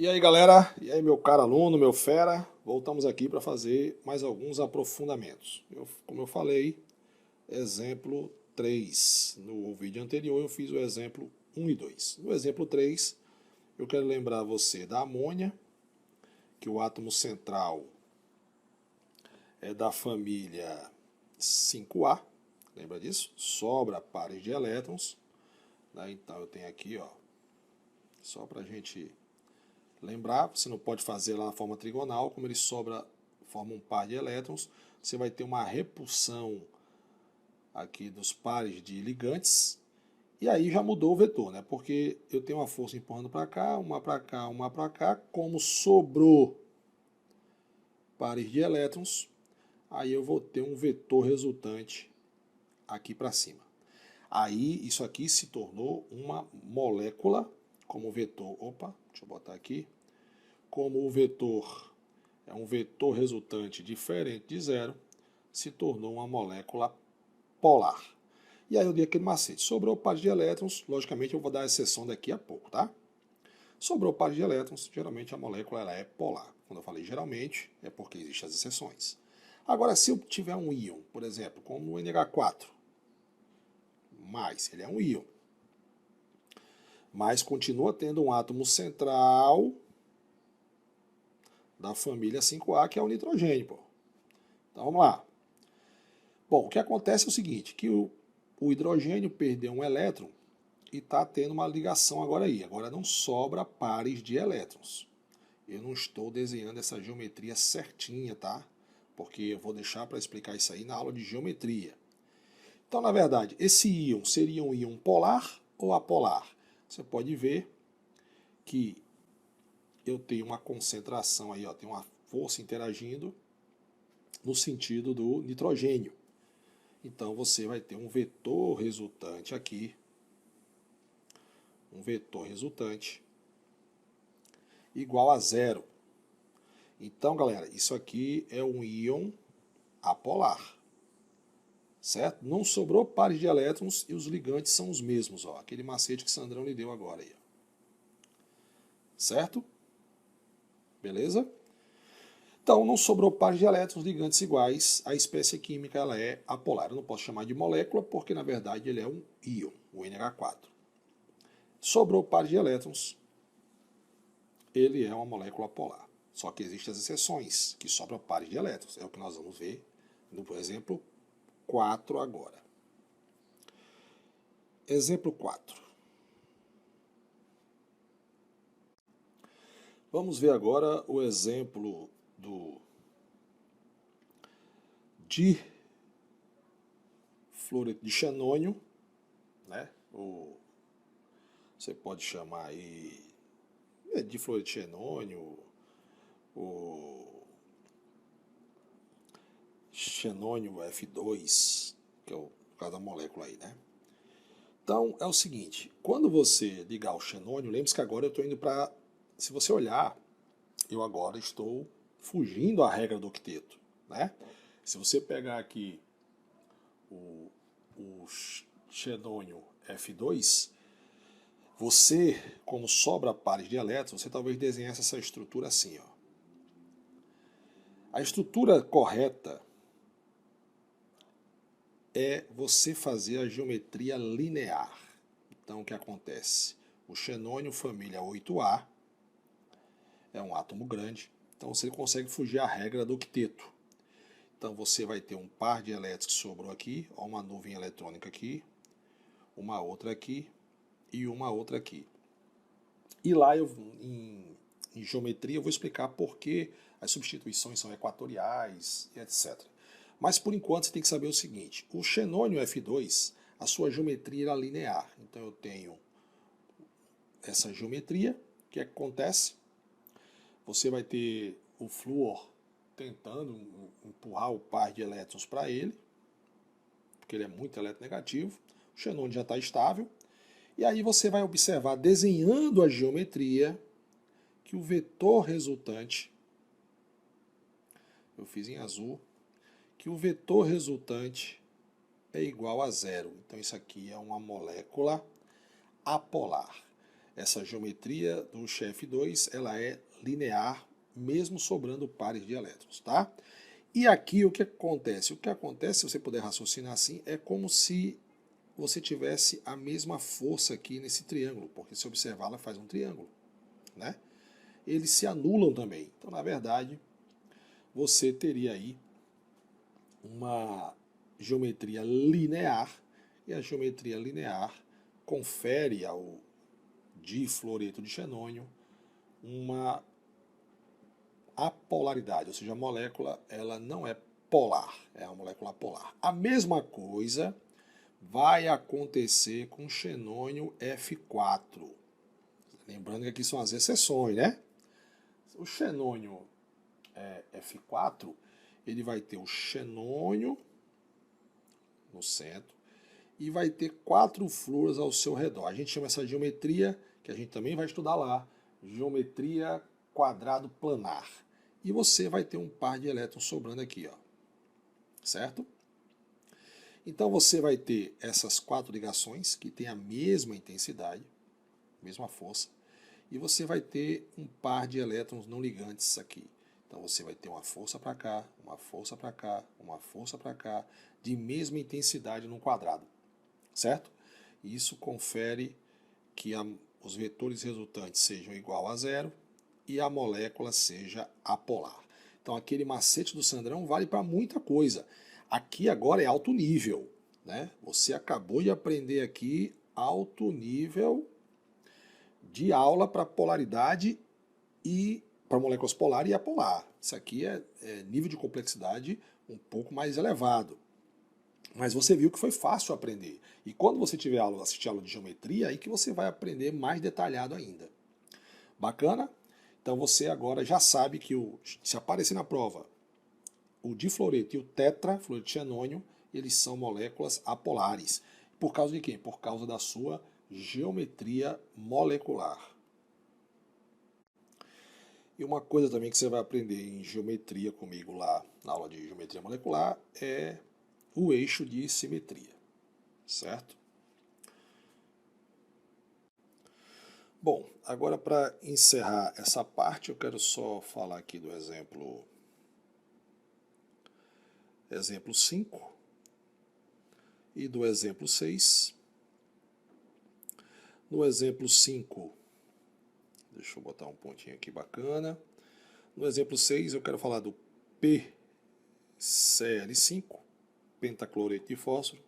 E aí galera, e aí meu caro aluno, meu fera, voltamos aqui para fazer mais alguns aprofundamentos. Como eu falei, exemplo 3. No vídeo anterior eu fiz o exemplo 1 e 2. No exemplo 3, eu quero lembrar você da amônia, que o átomo central é da família 5A, lembra disso? Sobra pares de elétrons, né? Então eu tenho aqui, ó, só para a gente lembrar, você não pode fazer lá na forma trigonal, como ele forma um par de elétrons, você vai ter uma repulsão aqui dos pares de ligantes, e aí já mudou o vetor, né? Porque eu tenho uma força empurrando para cá, uma para cá, uma para cá, como sobrou pares de elétrons, aí eu vou ter um vetor resultante aqui para cima. Aí isso aqui se tornou uma molécula, como vetor, deixa eu botar aqui, como o vetor é um vetor resultante diferente de zero, se tornou uma molécula polar. E aí eu dei aquele macete. Sobrou pares de elétrons, logicamente eu vou dar a exceção daqui a pouco, tá? Sobrou pares de elétrons, geralmente a molécula ela é polar. Quando eu falei geralmente, é porque existem as exceções. Agora, se eu tiver um íon, por exemplo, como o NH4, ele é um íon, mas continua tendo um átomo central da família 5A, que é o nitrogênio, pô. Então vamos lá. Bom, o que acontece é o seguinte, que o hidrogênio perdeu um elétron e está tendo uma ligação agora aí. Agora não sobra pares de elétrons. Eu não estou desenhando essa geometria certinha, tá? Porque eu vou deixar para explicar isso aí na aula de geometria. Então, na verdade, esse íon seria um íon polar ou apolar? Você pode ver que eu tenho uma concentração aí, ó, tem uma força interagindo no sentido do nitrogênio. Então você vai ter um vetor resultante aqui, um vetor resultante igual a zero. Então, galera, isso aqui é um íon apolar, certo? Não sobrou pares de elétrons e os ligantes são os mesmos, ó, aquele macete que Sandrão lhe deu agora aí, ó. Certo? Beleza? Então, não sobrou pares de elétrons, ligantes iguais, a espécie química ela é apolar. Eu não posso chamar de molécula porque, na verdade, ele é um íon, o NH4. Sobrou pares de elétrons, ele é uma molécula polar. Só que existem as exceções, que sobram pares de elétrons. É o que nós vamos ver no exemplo 4 agora. Exemplo 4. Vamos ver agora o exemplo do difluoreto de xenônio, né? Você pode chamar aí difluoreto de xenônio, o xenônio F2, que é o caso da molécula aí, né? Então é o seguinte, quando você ligar o xenônio, lembre-se que agora eu estou indo para, se você olhar, eu agora estou fugindo à regra do octeto, né? Se você pegar aqui o xenônio F2, você, como sobra pares de elétrons, você talvez desenhasse essa estrutura assim, ó. A estrutura correta é você fazer a geometria linear. Então o que acontece? O xenônio família 8A é um átomo grande, então você consegue fugir à regra do octeto. Então você vai ter um par de elétrons que sobrou aqui, ó, uma nuvem eletrônica aqui, uma outra aqui e uma outra aqui. E lá em geometria eu vou explicar por que as substituições são equatoriais e etc. Mas por enquanto você tem que saber o seguinte, o xenônio F2, a sua geometria era linear. Então eu tenho essa geometria, o que acontece? Você vai ter o flúor tentando empurrar o par de elétrons para ele, porque ele é muito eletronegativo, o xenônio já está estável, e aí você vai observar, desenhando a geometria, que o vetor resultante, eu fiz em azul, que o vetor resultante é igual a zero. Então isso aqui é uma molécula apolar. essa geometria do Xf2, ela é linear, mesmo sobrando pares de elétrons, tá? E aqui o que acontece? O que acontece, se você puder raciocinar assim, é como se você tivesse a mesma força aqui nesse triângulo, porque se observar, ela faz um triângulo, né? Eles se anulam também. Então, na verdade, você teria aí uma geometria linear, e a geometria linear confere ao difluoreto de xenônio uma apolaridade, ou seja, a molécula ela não é polar, é uma molécula polar. A mesma coisa vai acontecer com o xenônio F4. Lembrando que aqui são as exceções, né? O xenônio F4, ele vai ter o xenônio no centro e vai ter 4 flúoros ao seu redor. A gente chama essa geometria, que a gente também vai estudar lá, geometria quadrado planar. E você vai ter um par de elétrons sobrando aqui, ó. Certo? Então você vai ter essas 4 ligações que têm a mesma intensidade, mesma força, e você vai ter um par de elétrons não ligantes aqui. Então você vai ter uma força para cá, uma força para cá, uma força para cá, de mesma intensidade num quadrado, certo? E isso confere que os vetores resultantes sejam igual a zero e a molécula seja apolar. Então aquele macete do Sandrão vale para muita coisa. Aqui agora é alto nível, né? Você acabou de aprender aqui alto nível de aula para polaridade e para moléculas polar e apolar. Isso aqui é nível de complexidade um pouco mais elevado. Mas você viu que foi fácil aprender. E quando você tiver aula, assistir aula de geometria, aí que você vai aprender mais detalhado ainda. Bacana? Então você agora já sabe que se aparecer na prova o difluoreto e o tetrafluoreto de xenônio, eles são moléculas apolares. Por causa de quê? Por causa da sua geometria molecular. E uma coisa também que você vai aprender em geometria comigo lá na aula de geometria molecular é o eixo de simetria, certo? Bom, agora para encerrar essa parte, eu quero só falar aqui do exemplo 5 e do exemplo 6. No exemplo 5, deixa eu botar um pontinho aqui bacana. No exemplo 6 eu quero falar do PCl5, pentacloreto de fósforo,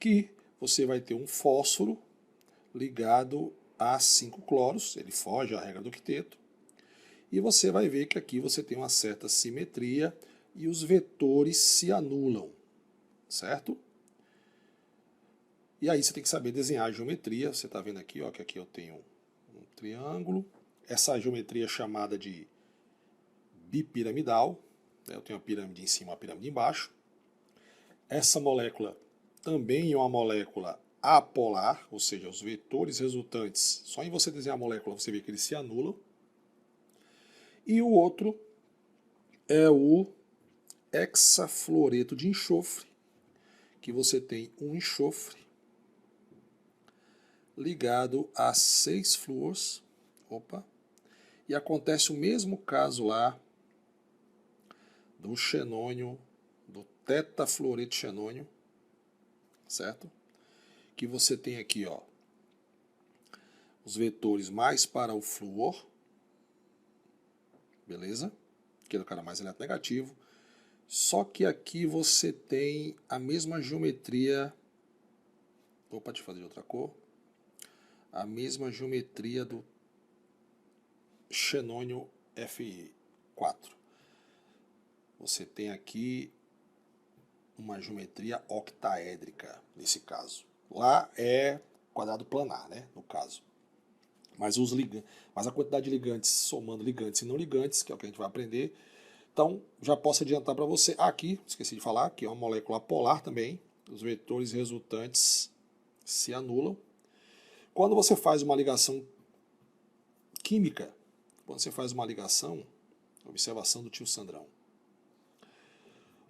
que você vai ter um fósforo ligado a 5 cloros, ele foge à regra do quinteto, e você vai ver que aqui você tem uma certa simetria e os vetores se anulam, certo? E aí você tem que saber desenhar a geometria. Você está vendo aqui, ó, que aqui eu tenho um triângulo. Essa geometria é chamada de bipiramidal. Eu tenho uma pirâmide em cima e uma pirâmide embaixo. Essa molécula também é uma molécula apolar, ou seja, os vetores resultantes, só em você desenhar a molécula você vê que eles se anulam. E o outro é o hexafluoreto de enxofre, que você tem um enxofre ligado a 6 flúors, e acontece o mesmo caso lá do xenônio, do tetafluoreto de xenônio, certo? Que você tem aqui, ó, os vetores mais para o flúor, beleza? Que é o cara mais eletronegativo. Só que aqui você tem a mesma geometria, deixa eu fazer de outra cor, a mesma geometria do xenônio F4. Você tem aqui uma geometria octaédrica, nesse caso. Lá é quadrado planar, né, no caso. Mas a quantidade de ligantes, somando ligantes e não ligantes, que é o que a gente vai aprender. Então, já posso adiantar para você. Aqui, esqueci de falar, que é uma molécula polar também. Os vetores resultantes se anulam. Quando você faz uma ligação química, quando você faz uma ligação, observação do tio Sandrão,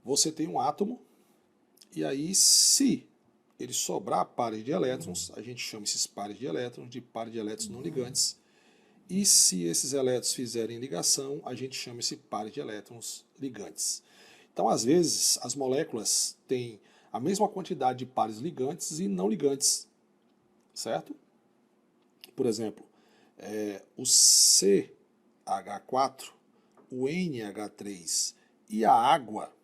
você tem um átomo, e aí se ele sobrar pares de elétrons, a gente chama esses pares de elétrons de pares de elétrons não ligantes. E se esses elétrons fizerem ligação, a gente chama esse par de elétrons ligantes. Então, às vezes, as moléculas têm a mesma quantidade de pares ligantes e não ligantes, certo? Por exemplo, o CH4, o NH3 e a água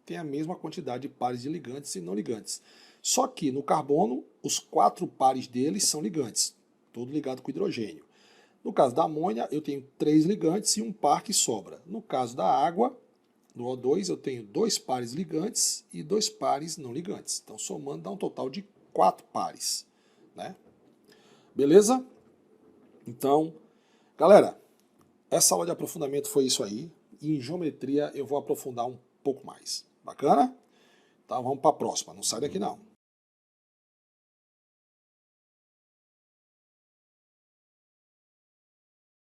têm a mesma quantidade de pares de ligantes e não ligantes. Só que no carbono, os 4 pares deles são ligantes, todo ligado com hidrogênio. No caso da amônia, eu tenho 3 ligantes e um par que sobra. No caso da água, no O2, eu tenho 2 pares ligantes e 2 pares não ligantes. Então, somando, dá um total de 4 pares, né? Beleza? Então, galera, essa aula de aprofundamento foi isso aí. E em geometria eu vou aprofundar um pouco mais. Bacana? Então, vamos para a próxima. Não sai daqui, não.